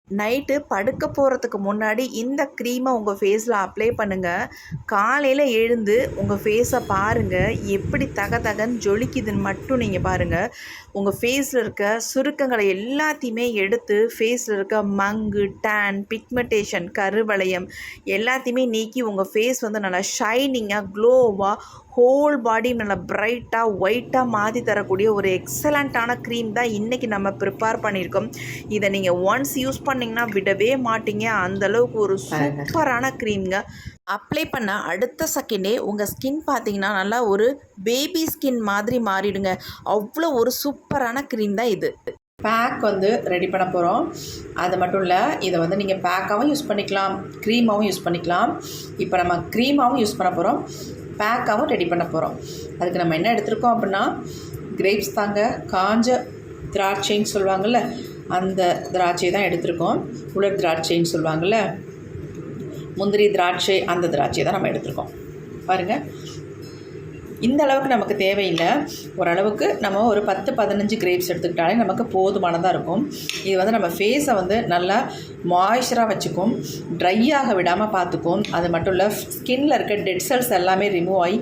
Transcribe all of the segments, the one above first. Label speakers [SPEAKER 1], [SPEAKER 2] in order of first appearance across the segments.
[SPEAKER 1] Night படுக்க போகிறதுக்கு முன்னாடி இந்த க்ரீமை உங்கள் ஃபேஸில் அப்ளை பண்ணுங்கள். காலையில் எழுந்து உங்கள் ஃபேஸை பாருங்கள், எப்படி தக தகன்னு ஜொலிக்குதுன்னு மட்டும் நீங்கள் பாருங்கள். உங்கள் ஃபேஸில் இருக்க சுருக்கங்களை எல்லாத்தையுமே எடுத்து ஃபேஸில் இருக்க மங்கு, டேன், பிக்மெண்டேஷன், கருவளையம் எல்லாத்தையுமே நீக்கி உங்கள் ஃபேஸ் வந்து நல்லா ஷைனிங்காக, க்ளோவாக, ஹோல் பாடி நல்லா பிரைட்டாக, ஒயிட்டாக மாற்றி தரக்கூடிய ஒரு எக்ஸலண்ட்டான க்ரீம் தான் இன்றைக்கி நம்ம ப்ரிப்பேர் பண்ணியிருக்கோம். இதை நீங்கள் ஒன்ஸ் யூஸ் பண்ணிங்கன்னா விடவே மாட்டீங்க. அந்தளவுக்கு ஒரு சூப்பரான க்ரீம்ங்க. அப்ளை பண்ண அடுத்த செகண்டே உங்கள் ஸ்கின் பார்த்தீங்கன்னா நல்லா ஒரு பேபி ஸ்கின் மாதிரி மாறிடுங்க. அவ்வளோ ஒரு சூப்பரான க்ரீம் தான் இது. பேக் வந்து ரெடி பண்ண போகிறோம். அது மட்டும் இல்லை, இதை வந்து நீங்கள் பேக்காகவும் யூஸ் பண்ணிக்கலாம், க்ரீமாகவும் யூஸ் பண்ணிக்கலாம். இப்போ நம்ம க்ரீமாகவும் யூஸ் பண்ண போகிறோம், பேக்காகவும் ரெடி பண்ண போகிறோம். அதுக்கு நம்ம என்ன எடுத்துருக்கோம் அப்படின்னா, கிரேப்ஸ் தாங்க, காஞ்ச திராட்சைன்னு சொல்லுவாங்கள்ல, அந்த திராட்சை தான் எடுத்திருக்கோம். உலர் திராட்சைன்னு சொல்லுவாங்கள்ல, முந்திரி திராட்சை, அந்த திராட்சை தான் நம்ம எடுத்திருக்கோம். பாருங்கள், இந்த அளவுக்கு நமக்கு தேவையில்லை. ஓரளவுக்கு நம்ம ஒரு 10-15 கிரேப்ஸ் எடுத்துக்கிட்டாலே நமக்கு போதுமானதாக இருக்கும். இது வந்து நம்ம ஃபேஸை வந்து நல்லா மாய்ஸ்சராக வச்சுக்கும், ட்ரையாக விடாமல் பார்த்துக்கும். அது மட்டும் இல்லை, ஸ்கின்னில் இருக்க டெட் செல்ஸ் எல்லாமே ரிமூவ் ஆகி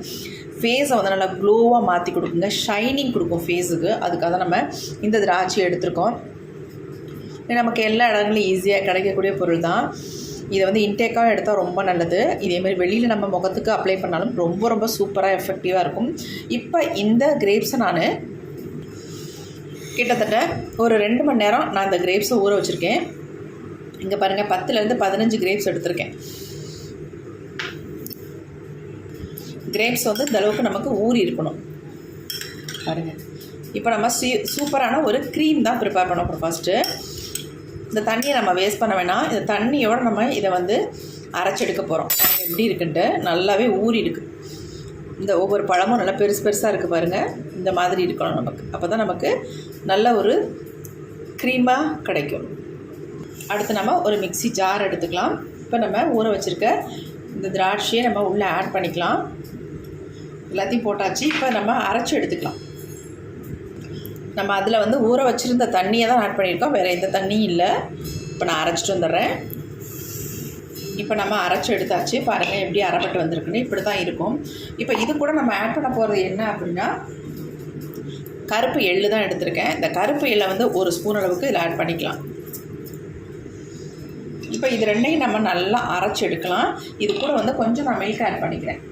[SPEAKER 1] ஃபேஸை வந்து நல்லா க்ளோவாக மாற்றி கொடுக்குங்க, ஷைனிங் கொடுக்கும் ஃபேஸுக்கு. அதுக்காக தான் நம்ம இந்த திராட்சையை எடுத்திருக்கோம். நமக்கு எல்லா இடங்களையும் ஈஸியாக கிடைக்கக்கூடிய பொருள் தான். இதை வந்து இன்டேக்காக எடுத்தால் ரொம்ப நல்லது. இதேமாதிரி வெளியில் நம்ம முகத்துக்கு அப்ளை பண்ணாலும் ரொம்ப ரொம்ப சூப்பராக எஃபெக்டிவாக இருக்கும். இப்போ இந்த கிரேப்ஸை நான் கிட்டத்தட்ட ஒரு 2 மணி நேரம் நான் இந்த கிரேப்ஸை ஊற வச்சுருக்கேன். இங்கே பாருங்கள், 10லேருந்து 15 கிரேப்ஸ் எடுத்திருக்கேன். கிரேப்ஸ் வந்து இந்த அளவுக்கு நமக்கு ஊறி இருக்கணும். பாருங்கள், இப்போ நம்ம சூப்பரான ஒரு க்ரீம் தான் ப்ரிப்பேர் பண்ண போகிறோம். ஃபஸ்ட்டு இந்த தண்ணியை நம்ம வேஸ்ட் பண்ண வேணாம். இந்த தண்ணியோடு நம்ம இதை வந்து அரைச்செடுக்க போகிறோம். எப்படி இருக்குன்ட்டு நல்லாவே ஊறி இருக்குது. இந்த ஒவ்வொரு பழமும் நல்லா பெருசு பெருசாக இருக்குது பாருங்கள். இந்த மாதிரி இருக்கணும் நமக்கு. அப்போ தான் நமக்கு நல்ல ஒரு க்ரீமாக கிடைக்கும். அடுத்து நம்ம ஒரு மிக்ஸி ஜார் எடுத்துக்கலாம். இப்போ நம்ம ஊற வச்சுருக்க இந்த திராட்சையை நம்ம உள்ளே ஆட் பண்ணிக்கலாம். எல்லாத்தையும் போட்டாச்சு. இப்போ நம்ம அரைச்சி எடுத்துக்கலாம். நம்ம அதில் வந்து ஊற வச்சுருந்த தண்ணியை தான் ஆட் பண்ணியிருக்கோம், வேறு எந்த தண்ணியும் இல்லை. இப்போ நான் அரைச்சிட்டு வந்துடுறேன். இப்போ நம்ம அரைச்சி எடுத்தாச்சு. பாருங்கள் எப்படி அரைப்பட்டு வந்திருக்குன்னு. இப்படி தான் இருக்கும். இப்போ இது கூட நம்ம ஆட் பண்ண போகிறது என்ன அப்படின்னா, கருப்பு எள்ளு தான் எடுத்திருக்கேன். இந்த கருப்பு எள்ளை வந்து 1 ஸ்பூன் அளவுக்கு இதில் ஆட் பண்ணிக்கலாம். இப்போ இது ரெண்டையும் நம்ம நல்லா அரைச்சி எடுக்கலாம். இது கூட வந்து கொஞ்சம் நான் மில்க் ஆட் பண்ணிக்கிறேன்.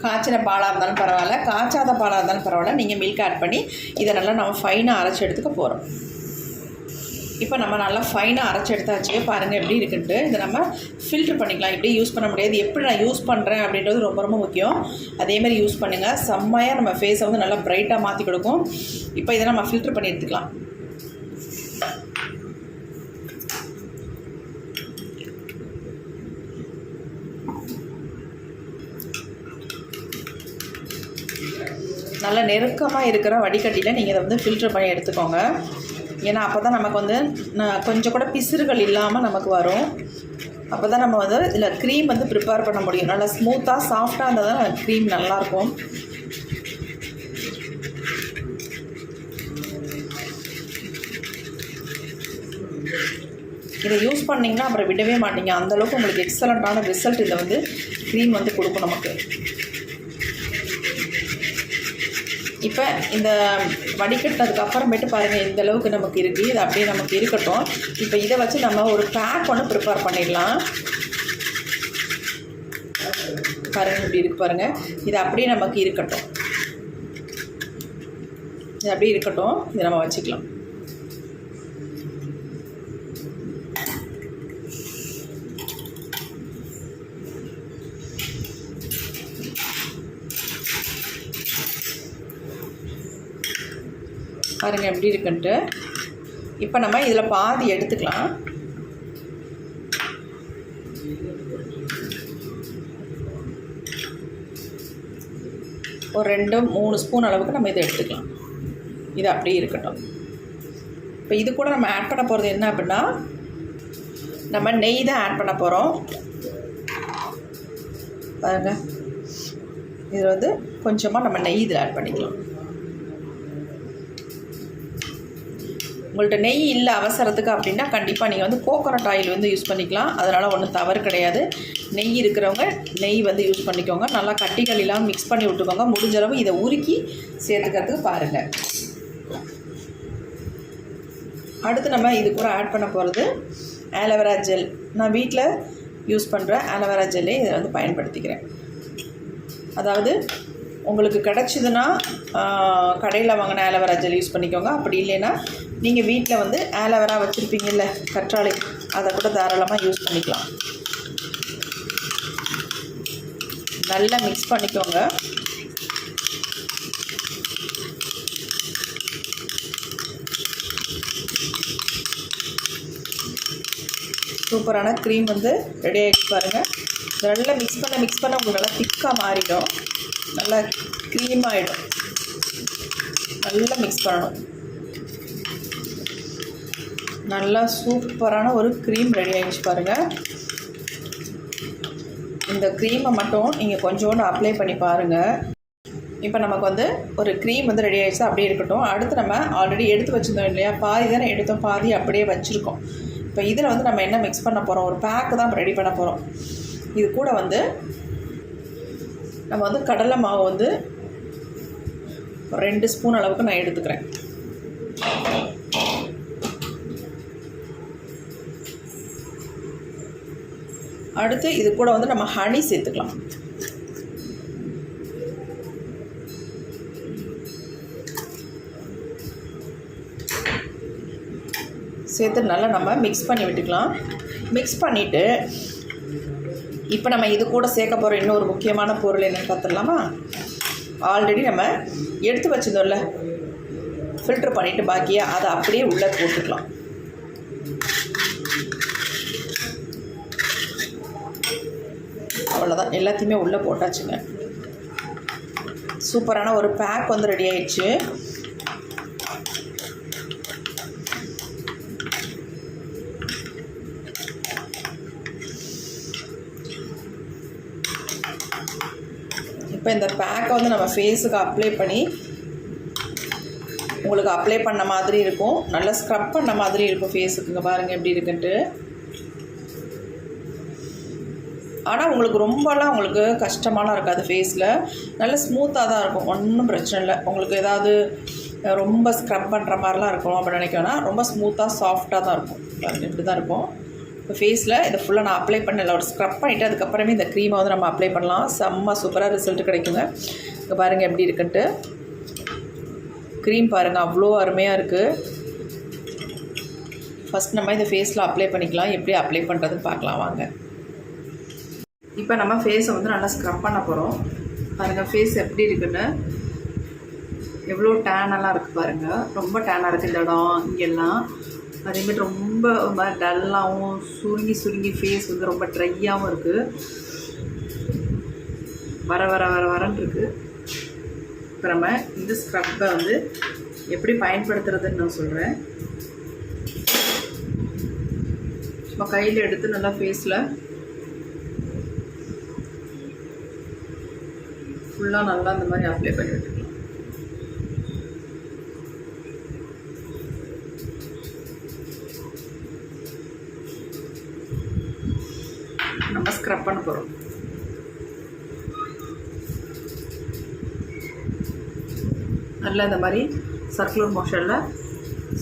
[SPEAKER 1] காய்ச்சின பாலாக இருந்தாலும் பரவாயில்ல, காய்ச்சாத பாலாக இருந்தாலும் பரவாயில்ல, நீங்கள் மில்க் ஆட் பண்ணி இதை நல்லா நம்ம ஃபைனாக அரைச்சி எடுத்துக்க போகிறோம். இப்போ நம்ம நல்லா ஃபைனாக அரைச்சி எடுத்தாச்சு. பாருங்கள் எப்படி இருக்குன்ட்டு. இதை நம்ம ஃபில்ட்ரு பண்ணிக்கலாம். இப்படி யூஸ் பண்ண முடியாது. எப்படி நான் யூஸ் பண்ணுறேன் அப்படின்றது ரொம்ப ரொம்ப முக்கியம். அதேமாதிரி யூஸ் பண்ணுங்கள். செம்மையாக நம்ம ஃபேஸை வந்து நல்லா ப்ரைட்டாக மாற்றி கொடுக்கும். இப்போ இதை நம்ம ஃபில்ட்ரு பண்ணி எடுத்துக்கலாம். நல்லா நெருக்கமாக இருக்கிற வடிகட்டியில் நீங்கள் இதை வந்து ஃபில்ட்ரு பண்ணி எடுத்துக்கோங்க. ஏன்னா அப்போ தான் நமக்கு வந்து கொஞ்சம் கூட பிசுறுகள் இல்லாமல் நமக்கு வரும். அப்போ தான் நம்ம வந்து இதில் க்ரீம் வந்து ப்ரிப்பேர் பண்ண முடியும். நல்லா ஸ்மூத்தாக சாஃப்டாக இருந்தால் தான் க்ரீம் நல்லாயிருக்கும். இதை யூஸ் பண்ணிங்கன்னா அப்புறம் விடவே மாட்டீங்க. அந்தளவுக்கு உங்களுக்கு எக்ஸலண்ட்டான ரிசல்ட் இதை வந்து க்ரீம் வந்து கொடுக்கும் நமக்கு. இப்போ இந்த வடிகட்டினதுக்கு அப்புறமேட்டு பாருங்கள் இந்த அளவுக்கு நமக்கு இருக்குது. இது அப்படியே நமக்கு இருக்கட்டும். இப்போ இதை வச்சு நம்ம ஒரு பேக் ஒன்று ப்ரிப்பேர் பண்ணிடலாம். பாருங்கள் இப்படி இருக்குது பாருங்கள். இது அப்படியே நமக்கு இருக்கட்டும். இது அப்படியே இருக்கட்டும். இதை நம்ம வச்சுக்கலாம். பாருங்கள் எப்படி இருக்குன்ட்டு. இப்போ நம்ம இதில் பாதி எடுத்துக்கலாம். ஒரு 2-3 ஸ்பூன் அளவுக்கு நம்ம இதை எடுத்துக்கலாம். இது அப்படியே இருக்கட்டும். இப்போ இது கூட நம்ம ஆட் பண்ண போகிறது என்ன அப்படின்னா, நம்ம நெய் தான் ஆட் பண்ண போகிறோம். பாருங்கள், இதில் வந்து கொஞ்சமாக நம்ம நெய் இதில் ஆட் பண்ணிக்கலாம். உங்கள்கிட்ட நெய் இல்லை அவசரத்துக்கு அப்படின்னா கண்டிப்பாக நீங்கள் வந்து கோகோனட் ஆயில் வந்து யூஸ் பண்ணிக்கலாம். அதனால் ஒன்றும் தவறு கிடையாது. நெய் இருக்கிறவங்க நெய் வந்து யூஸ் பண்ணிக்கோங்க. நல்லா கட்டிகள் இல்லாமல் மிக்ஸ் பண்ணி விட்டுக்கோங்க. முடிஞ்சளவு இதை உருக்கி சேர்த்துக்கிறதுக்கு பாருங்கள். அடுத்து நம்ம இது கூட ஆட் பண்ண போகிறது ஆலோவேரா ஜெல். நான் வீட்டில் யூஸ் பண்ணுற ஆலோவேரா ஜெல்லே இதை வந்து பயன்படுத்திக்கிறேன். அதாவது உங்களுக்கு கிடச்சிதுன்னா கடையில் வாங்கின ஆலோவேரா ஜெல் யூஸ் பண்ணிக்கோங்க. அப்படி இல்லைன்னா நீங்கள் வீட்டில் வந்து ஆலோவேரா வச்சுருப்பீங்கல்ல, கற்றாழை, அதை கூட தாராளமாக யூஸ் பண்ணிக்கலாம். நல்லா மிக்ஸ் பண்ணிக்கோங்க. சூப்பரான க்ரீம் வந்து ரெடி ஆகிடுச்சு பாருங்கள். நல்லா மிக்ஸ் பண்ண உங்களுக்கு நல்லா திக்காக மாறிடும். நல்லா க்ரீம் ஆகிடும். நல்லா மிக்ஸ் பண்ணணும். நல்லா சூப்பரான ஒரு க்ரீம் ரெடி ஆகிடுச்சு பாருங்கள். இந்த க்ரீமை மட்டும் நீங்கள் கொஞ்சோண்டு அப்ளை பண்ணி பாருங்கள். இப்போ நமக்கு வந்து ஒரு க்ரீம் வந்து ரெடி ஆகிடுச்சு. அப்படியே இருக்கட்டும். அடுத்து நம்ம ஆல்ரெடி எடுத்து வச்சுருந்தோம் இல்லையா, பாதி தானே எடுத்தோம், பாதி அப்படியே வச்சுருக்கோம். இப்போ இதில் வந்து நம்ம என்ன மிக்ஸ் பண்ண போகிறோம், ஒரு பேக்கு தான் ரெடி பண்ண போகிறோம். இது கூட வந்து நம்ம வந்து கடலை மாவு வந்து 2 ஸ்பூன் அளவுக்கு நான் எடுத்துக்கிறேன். அடுத்து இது கூட வந்து நம்ம ஹனி சேர்த்துக்கலாம். சேர்த்து நல்லா நம்ம மிக்ஸ் பண்ணி விட்டுக்கலாம். மிக்ஸ் பண்ணிவிட்டு இப்போ நம்ம இது கூட சேர்க்க போகிற இன்னொரு முக்கியமான பொருள் என்னென்னு பார்த்துடலாமா? ஆல்ரெடி நம்ம எடுத்து வச்சுருந்தோம்ல, ஃபில்ட்ரு பண்ணிவிட்டு பாக்கியாக அதை அப்படியே உள்ளே போட்டுக்கலாம். அவ்வளோதான், எல்லாத்தையுமே உள்ளே போட்டாச்சுங்க. சூப்பரான ஒரு பேக் வந்து ரெடி ஆயிடுச்சு. இப்போ இந்த பேக்கை வந்து நம்ம ஃபேஸுக்கு அப்ளை பண்ணி உங்களுக்கு அப்ளை பண்ண மாதிரி இருக்கும். நல்லா ஸ்க்ரப் பண்ண மாதிரி இருக்கும் ஃபேஸுக்குங்க. பாருங்கள் எப்படி இருக்குன்ட்டு. ஆனால் உங்களுக்கு ரொம்பலாம் உங்களுக்கு கஷ்டமாலாம் இருக்காது. ஃபேஸில் நல்ல ஸ்மூத்தாக தான் இருக்கும். ஒன்றும் பிரச்சனை இல்லை. உங்களுக்கு ஏதாவது ரொம்ப ஸ்க்ரப் பண்ணுற மாதிரிலாம் இருக்கும் அப்படின்னு நினைக்கணும்னா ரொம்ப ஸ்மூத்தாக சாஃப்டாக தான் இருக்கும். பாருங்கள் இப்படி தான் இருக்கும். இப்போ ஃபேஸில் இதை ஃபுல்லாக நான் அப்ளை பண்ணல, ஒரு ஸ்க்ரப் பண்ணிவிட்டு அதுக்கப்புறமே இந்த க்ரீமை வந்து நம்ம அப்ளை பண்ணலாம். செம்ம சூப்பராக ரிசல்ட் கிடைக்குங்க. இங்கே பாருங்கள் எப்படி இருக்குன்ட்டு. க்ரீம் பாருங்கள் அவ்வளோ அருமையாக இருக்குது. ஃபஸ்ட் நம்ம இந்த ஃபேஸில் அப்ளை பண்ணிக்கலாம். எப்படி அப்ளை பண்ணுறதுன்னு பார்க்கலாம் வாங்க. இப்போ நம்ம ஃபேஸை வந்து நல்லா ஸ்க்ரப் பண்ண போகிறோம். பாருங்கள் ஃபேஸ் எப்படி இருக்குன்னு. எவ்வளோ டேனெல்லாம் இருக்குது பாருங்கள். ரொம்ப டேனாக இருக்குது இந்த இடம் இங்கெல்லாம். அதேமாதிரி ரொம்ப ஒரு மாதிரி டல்லாகவும் சுருங்கி ஃபேஸ் வந்து ரொம்ப ட்ரையாகவும் இருக்குது. வரன்னு இருக்குது. இப்போ நம்ம இந்த ஸ்க்ரப்பை வந்து எப்படி பயன்படுத்துறதுன்னு நான் சொல்கிறேன். சும்மா கையில் எடுத்து நல்லா ஃபேஸில் ஃபுல்லாக நல்லா இந்த மாதிரி அப்ளை பண்ணி விட்டுக்கலாம். நம்ம ஸ்க்ரப் பண்ண போகிறோம். நல்லா இந்த மாதிரி சர்க்குலர் மோஷனில்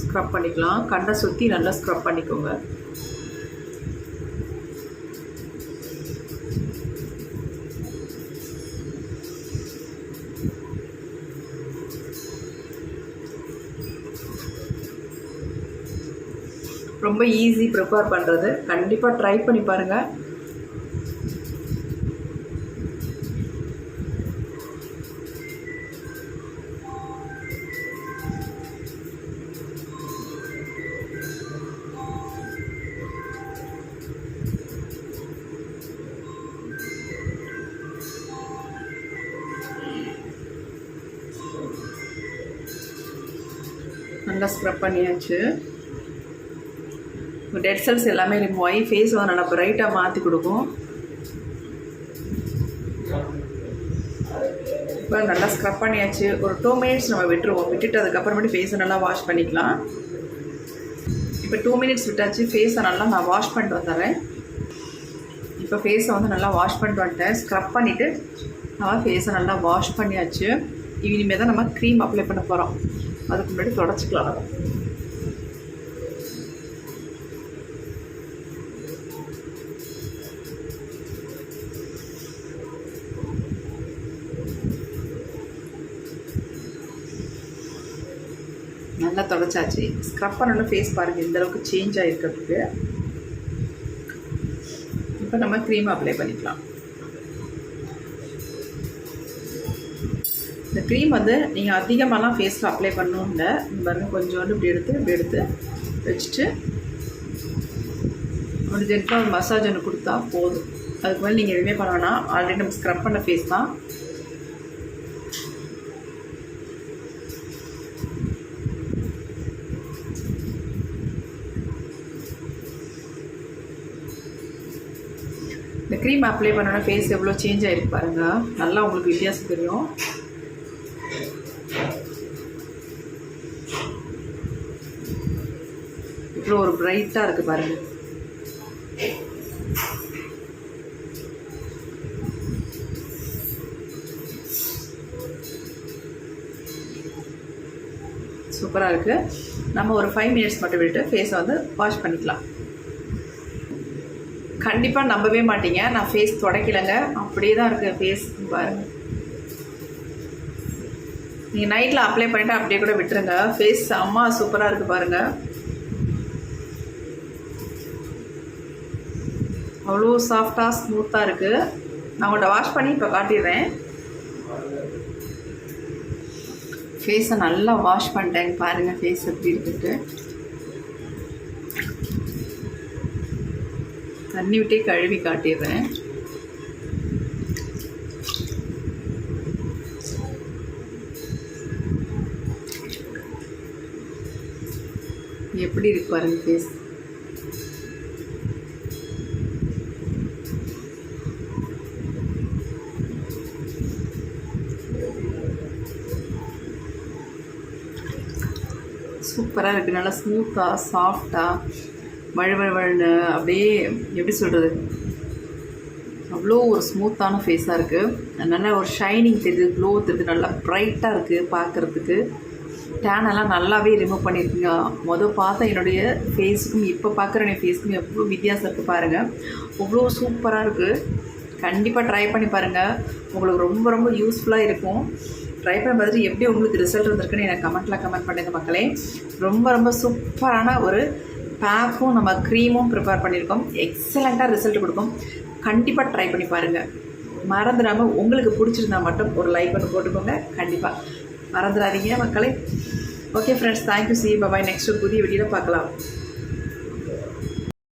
[SPEAKER 1] ஸ்க்ரப் பண்ணிக்கலாம். கண்ணை சுற்றி நல்லா ஸ்க்ரப் பண்ணிக்கோங்க. ரொம்ப ஈஸி ப்ரிப்பேர் பண்ணுறது. கண்டிப்பாக ட்ரை பண்ணி பாருங்கள். நல்லா ஸ்க்ரப் பண்ணியாச்சு. டெட் செல்ஸ் எல்லாமே ரிமூவ் ஆகி ஃபேஸ் வந்து நல்லா பிரைட்டாக மாற்றி கொடுக்கும். இப்போ நல்லா ஸ்க்ரப் பண்ணியாச்சு. ஒரு 2 மினிட்ஸ் நம்ம விட்டுருவோம். விட்டுட்டு அதுக்கப்புறமேட்டு ஃபேஸை நல்லா வாஷ் பண்ணிக்கலாம். இப்போ 2 மினிட்ஸ் விட்டாச்சு. ஃபேஸை நல்லா நான் வாஷ் பண்ணிட்டு வந்துடுறேன். இப்போ ஃபேஸை வந்து நல்லா வாஷ் பண்ணிட்டு வந்துட்டேன். ஸ்க்ரப் பண்ணிவிட்டு நம்ம ஃபேஸை நல்லா வாஷ் பண்ணியாச்சு. இனிமேல் தான் நம்ம க்ரீம் அப்ளை பண்ண போகிறோம். அதுக்கு முன்னாடி தொடச்சிக்கலாம். நல்லா தொடச்சாச்சு. ஸ்க்ரப் பண்ண ஃபேஸ் பாருங்கள் இந்தளவுக்கு சேஞ்ச் ஆகிருக்கிறதுக்கு. இப்போ நம்ம க்ரீம் அப்ளை பண்ணிக்கலாம். இந்த க்ரீம் வந்து நீங்கள் அதிகமாகலாம் ஃபேஸில் அப்ளை பண்ணணும் இல்லை. பாருங்கள் கொஞ்சோண்டு இப்படி எடுத்து வச்சுட்டு ஒரு ஜென்ட்டாக ஒரு மசாஜ் ஒன்று கொடுத்தா போதும். அதுக்கு மேலே நீங்கள் எதுவுமே பண்ண வேணாம். ஆல்ரெடி நம்ம ஸ்க்ரப் பண்ண ஃபேஸ் தான். இந்த க்ரீம் அப்ளை பண்ணோன்னா ஃபேஸ் எவ்வளோ சேஞ்ச் ஆகிருக்கு பாருங்கள். நல்லா உங்களுக்கு வித்தியாசம் தெரியும். இவ்வளோ ஒரு பிரைட்டாக இருக்குது பாருங்கள். சூப்பராக இருக்குது. நம்ம ஒரு 5 மினிட்ஸ் மட்டும் விட்டு ஃபேஸை வந்து வாஷ் பண்ணிக்கலாம். கண்டிப்பாக நம்பவே மாட்டீங்க, நான் ஃபேஸ் துடைக்கலைங்க, அப்படியே தான் இருக்குது ஃபேஸ் பாருங்கள். நீங்கள் நைட்டில் அப்ளை பண்ணிவிட்டு அப்படியே கூட விட்டுருங்க. ஃபேஸ் அம்மா சூப்பராக இருக்குது பாருங்கள். அவ்வளோ சாஃப்டாக ஸ்மூத்தாக இருக்குது. நான் உங்கள்கிட்ட வாஷ் பண்ணி இப்போ காட்டிடுறேன். ஃபேஸை நல்லா வாஷ் பண்ணிட்டேன் பாருங்கள். ஃபேஸ் எப்படி இருக்குன்ட்டு தண்ணி விட்டே கழுவி காட்டிடுறேன். எப்படி இருக்கு பாருங்க ஃபேஸ். சூப்பராக இருக்குது. நல்லா ஸ்மூத்தாக சாஃப்டாக வழுவழுன்னு அப்படியே எப்படி சொல்கிறது, அவ்வளோ ஒரு ஸ்மூத்தான ஃபேஸாக இருக்குது. நல்லா ஒரு ஷைனிங் தெரியுது, க்ளோ தெரியுது, நல்லா ப்ரைட்டாக இருக்குது பார்க்குறதுக்கு. டேனெல்லாம் நல்லாவே ரிமூவ் பண்ணியிருக்கீங்க. பார்த்தா என்னுடைய ஃபேஸுக்கும் இப்போ பார்க்குற என்னுடைய ஃபேஸுக்கும் எவ்வளோ வித்தியாசம் இருக்குது பாருங்கள். அவ்வளோ சூப்பராக இருக்குது. கண்டிப்பாக ட்ரை பண்ணி பாருங்கள். உங்களுக்கு ரொம்ப ரொம்ப யூஸ்ஃபுல்லாக இருக்கும். ட்ரை பண்ண பார்த்துட்டு எப்படி உங்களுக்கு ரிசல்ட் வந்திருக்குன்னு எனக்கு கமெண்ட் பண்ணுங்க மக்களே. ரொம்ப ரொம்ப சூப்பரான ஒரு பேக்கும் நம்ம க்ரீமும் ப்ரிப்பேர் பண்ணியிருக்கோம். எக்ஸலண்ட்டாக ரிசல்ட் கொடுக்கும். கண்டிப்பாக ட்ரை பண்ணி பாருங்கள். மறந்துடாமல் உங்களுக்கு பிடிச்சிருந்தா மட்டும் ஒரு லைக் பண்ணி போட்டுக்கோங்க. கண்டிப்பாக மறந்துடாதீங்க மக்களே. Okay friends, thank you. சி பாய். நெக்ஸ்ட் ஒரு புதிய வீடியோவில் பார்க்கலாம்.